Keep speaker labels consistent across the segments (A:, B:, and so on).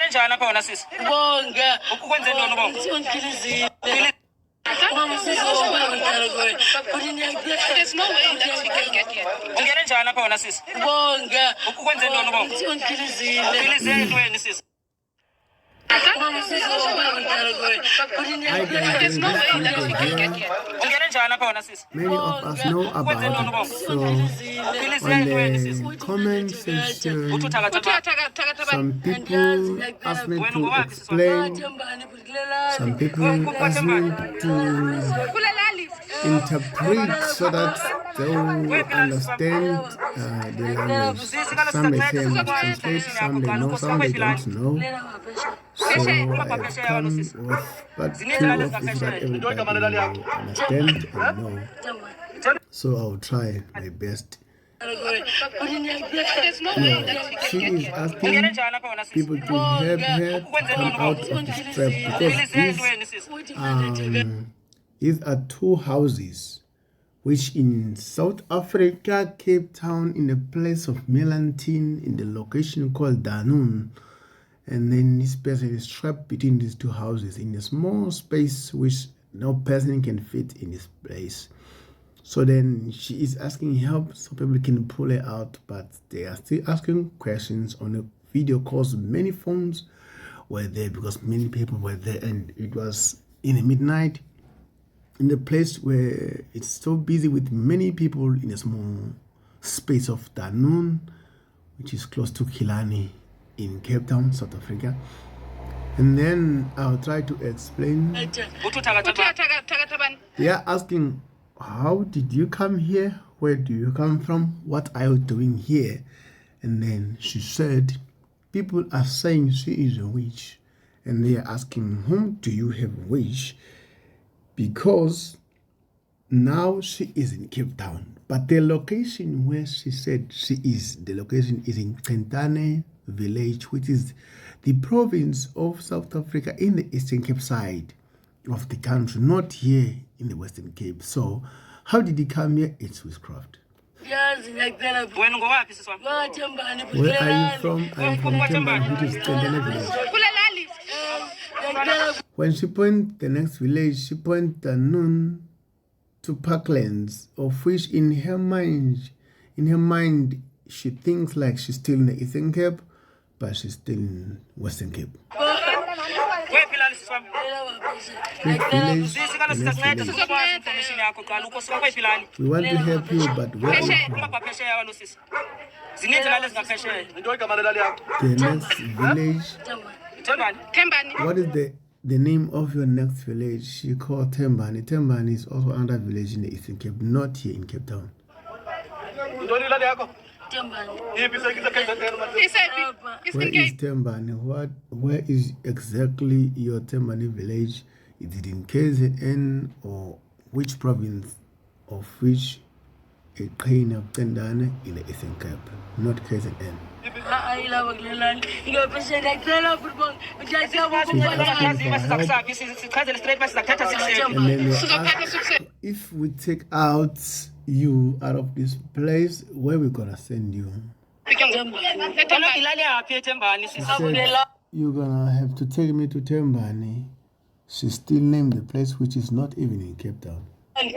A: Njani apha wena sisi?
B: Bonga.
A: Ukwenze ntoni bonga?
B: Ungilizile.
C: There's no way that we can get here.
A: Ungene njani apha wena sisi?
B: Bonga.
A: Ukwenze ntoni bonga?
B: Ungilizile.
A: Ungilize ntweni sisi?
C: There's no way that we can get here.
A: Ungene njani apha wena sisi?
D: Many of us know about it. So on the comment section, some people ask me to explain, some people ask me to interpret so that they will understand the language. Some they say must translate, some they know, some they don't know. So I've come with but two of it that everybody will understand and know. So I'll try my best. She is asking people to help her come out of this trap because these are two houses which in South Africa, Cape Town, in the place of Melantin, in the location called Danun. And then this person is trapped between these two houses in a small space which no person can fit in this place. So then she is asking help so people can pull her out, but they are still asking questions on a video calls. Many phones were there because many people were there, and it was in the midnight in the place where it's so busy with many people in a small space of Danun, which is close to Killarney in Cape Town, South Africa. And then I'll try to explain. They are asking, how did you come here? Where do you come from? What are you doing here? And then she said, people are saying she is a witch. And they are asking, whom do you have witch? Because now she is in Cape Town. But the location where she said she is, the location is in Qentane village, which is the province of South Africa in the Eastern Cape side of the country, not here in the Western Cape. So how did he come here? It's witchcraft. Where are you from? I'm from Tembani, which is Qentane village. When she pointed the next village, she pointed Danun to Parklands, of which in her mind, she thinks like she's still in the Eastern Cape, but she's still in Western Cape. Next village, the next village. We want to help you, but where are you from? The next village. What is the name of your next village? She called Tembani. Tembani is also another village in the Eastern Cape, not here in Cape Town. Where is Tembani? Where is exactly your Tembani village? Is it in KZN or which province of which a train of Tendane in the Eastern Cape, not KZN? And then they ask, if we take out you out of this place, where we gonna send you? She said, you're gonna have to take me to Tembani. She still named the place which is not even in Cape Town. You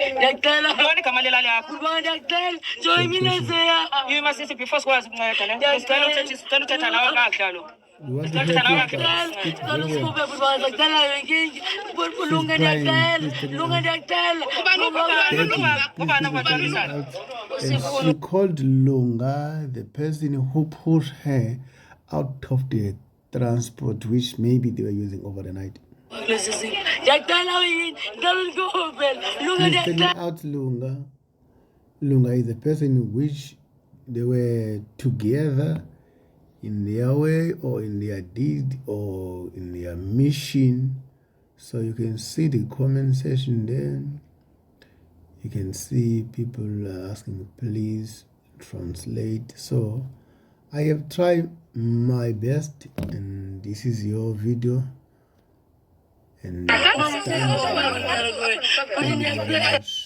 D: want to help and she called Lunga, the person who pushed her out of the transport which maybe they were using over the night. He's telling out Lunga. Lunga is the person which they were together in their way or in their deed or in their mission. So you can see the comment section there. You can see people asking, please translate. So I have tried my best, and this is your video. And it's time. Thank you very much.